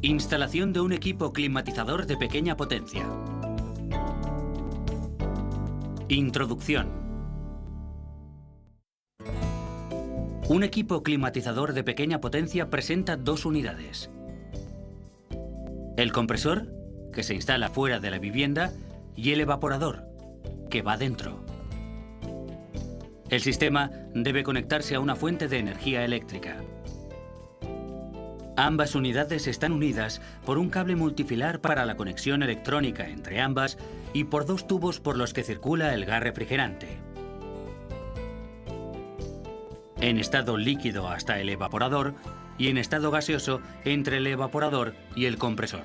Instalación de un equipo climatizador de pequeña potencia. Introducción. Un equipo climatizador de pequeña potencia presenta dos unidades. El compresor, que se instala fuera de la vivienda, y el evaporador, que va dentro. El sistema debe conectarse a una fuente de energía eléctrica. Ambas unidades están unidas por un cable multifilar para la conexión electrónica entre ambas y por dos tubos por los que circula el gas refrigerante. En estado líquido hasta el evaporador y en estado gaseoso entre el evaporador y el compresor.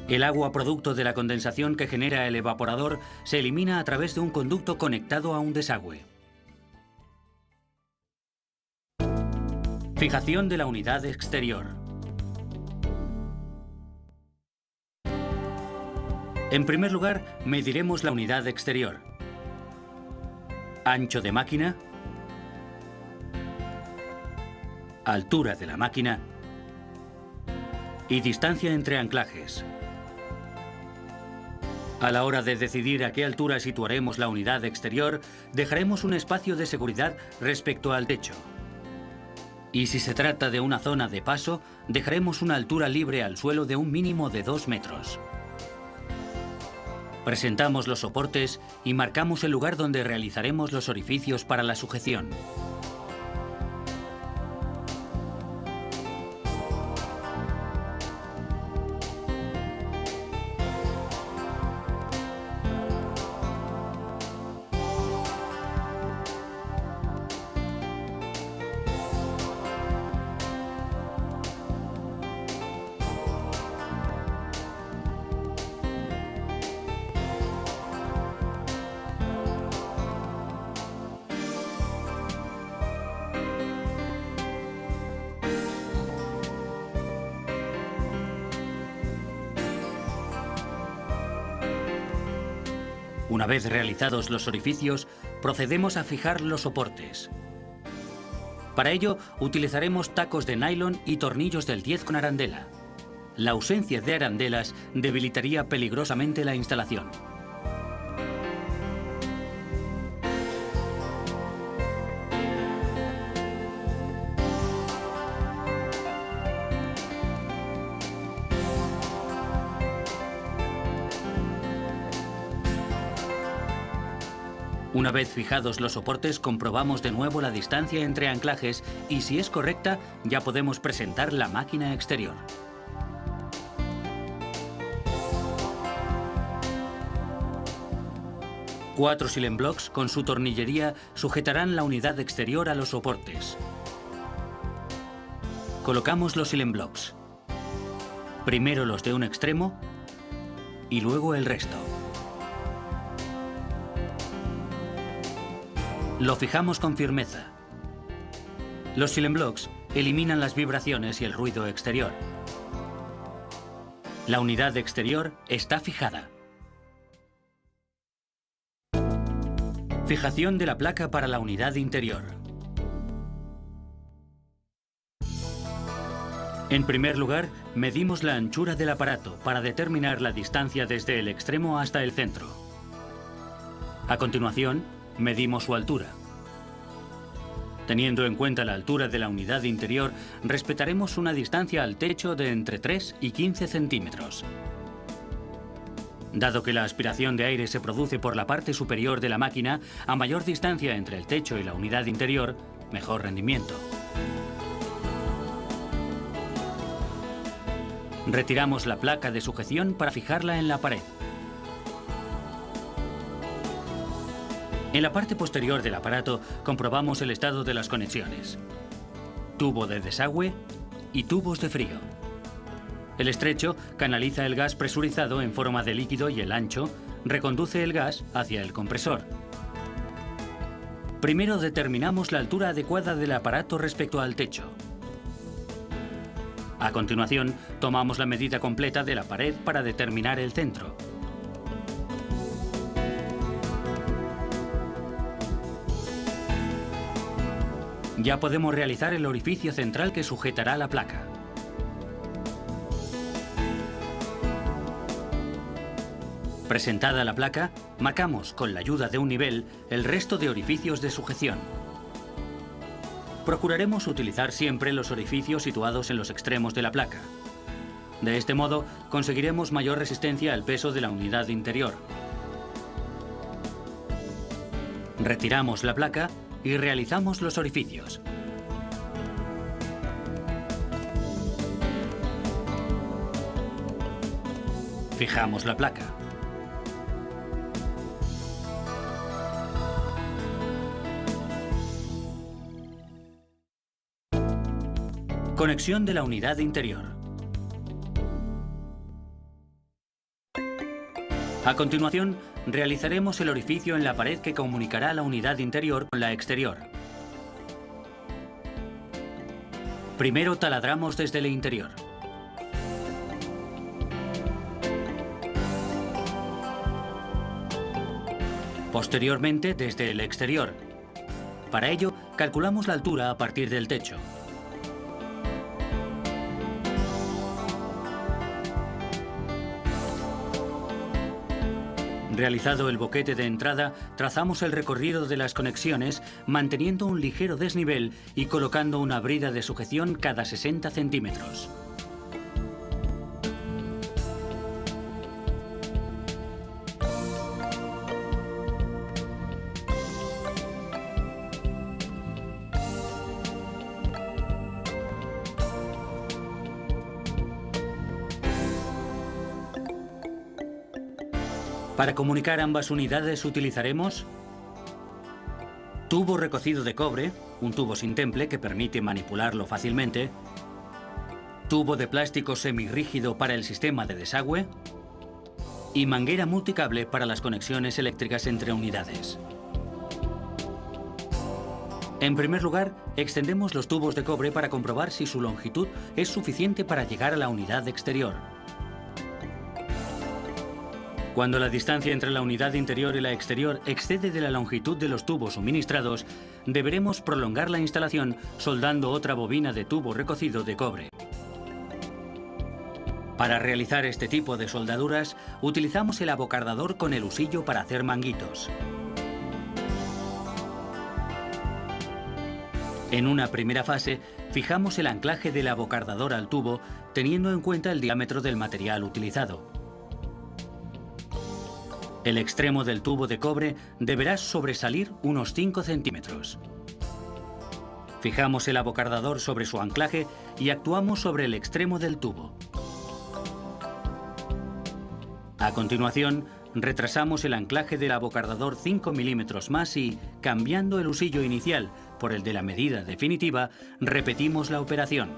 El agua producto de la condensación que genera el evaporador se elimina a través de un conducto conectado a un desagüe. Fijación de la unidad exterior. En primer lugar, mediremos la unidad exterior. Ancho de máquina, altura de la máquina y distancia entre anclajes. A la hora de decidir a qué altura situaremos la unidad exterior, dejaremos un espacio de seguridad respecto al techo. Y si se trata de una zona de paso, dejaremos una altura libre al suelo de un mínimo de 2 metros. Presentamos los soportes y marcamos el lugar donde realizaremos los orificios para la sujeción. Una vez realizados los orificios, procedemos a fijar los soportes. Para ello, utilizaremos tacos de nylon y tornillos del 10 con arandela. La ausencia de arandelas debilitaría peligrosamente la instalación. Una vez fijados los soportes, comprobamos de nuevo la distancia entre anclajes y si es correcta, ya podemos presentar la máquina exterior. Cuatro Silent Blocks con su tornillería sujetarán la unidad exterior a los soportes. Colocamos los Silent Blocks. Primero los de un extremo y luego el resto. Lo fijamos con firmeza. Los Silent Blocks eliminan las vibraciones y el ruido exterior. La unidad exterior está fijada. Fijación de la placa para la unidad interior. En primer lugar, medimos la anchura del aparato para determinar la distancia desde el extremo hasta el centro. A continuación, medimos su altura. Teniendo en cuenta la altura de la unidad interior, respetaremos una distancia al techo de entre 3 y 15 centímetros. Dado que la aspiración de aire se produce por la parte superior de la máquina, a mayor distancia entre el techo y la unidad interior, mejor rendimiento. Retiramos la placa de sujeción para fijarla en la pared. En la parte posterior del aparato comprobamos el estado de las conexiones. Tubo de desagüe y tubos de frío. El estrecho canaliza el gas presurizado en forma de líquido y el ancho reconduce el gas hacia el compresor. Primero determinamos la altura adecuada del aparato respecto al techo. A continuación, tomamos la medida completa de la pared para determinar el centro. Ya podemos realizar el orificio central que sujetará la placa. Presentada la placa, marcamos con la ayuda de un nivel el resto de orificios de sujeción. Procuraremos utilizar siempre los orificios situados en los extremos de la placa. De este modo, conseguiremos mayor resistencia al peso de la unidad interior. Retiramos la placa y realizamos los orificios. Fijamos la placa. Conexión de la unidad interior. A continuación, realizaremos el orificio en la pared que comunicará la unidad interior con la exterior. Primero taladramos desde el interior. Posteriormente, desde el exterior. Para ello, calculamos la altura a partir del techo. Realizado el boquete de entrada, trazamos el recorrido de las conexiones, manteniendo un ligero desnivel y colocando una brida de sujeción cada 60 centímetros. Para comunicar ambas unidades utilizaremos tubo recocido de cobre, un tubo sin temple que permite manipularlo fácilmente, tubo de plástico semirrígido para el sistema de desagüe y manguera multicable para las conexiones eléctricas entre unidades. En primer lugar, extendemos los tubos de cobre para comprobar si su longitud es suficiente para llegar a la unidad exterior. Cuando la distancia entre la unidad interior y la exterior excede de la longitud de los tubos suministrados, deberemos prolongar la instalación soldando otra bobina de tubo recocido de cobre. Para realizar este tipo de soldaduras, utilizamos el abocardador con el husillo para hacer manguitos. En una primera fase, fijamos el anclaje del abocardador al tubo, teniendo en cuenta el diámetro del material utilizado. El extremo del tubo de cobre deberá sobresalir unos 5 centímetros. Fijamos el abocardador sobre su anclaje y actuamos sobre el extremo del tubo. A continuación, retrasamos el anclaje del abocardador 5 milímetros más y, cambiando el husillo inicial por el de la medida definitiva, repetimos la operación.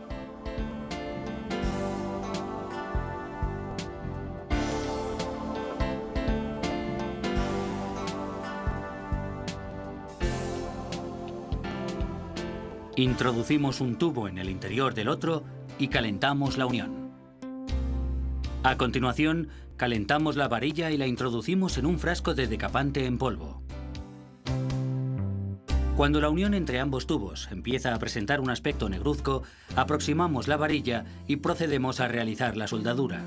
Introducimos un tubo en el interior del otro y calentamos la unión. A continuación, calentamos la varilla y la introducimos en un frasco de decapante en polvo. Cuando la unión entre ambos tubos empieza a presentar un aspecto negruzco, aproximamos la varilla y procedemos a realizar la soldadura.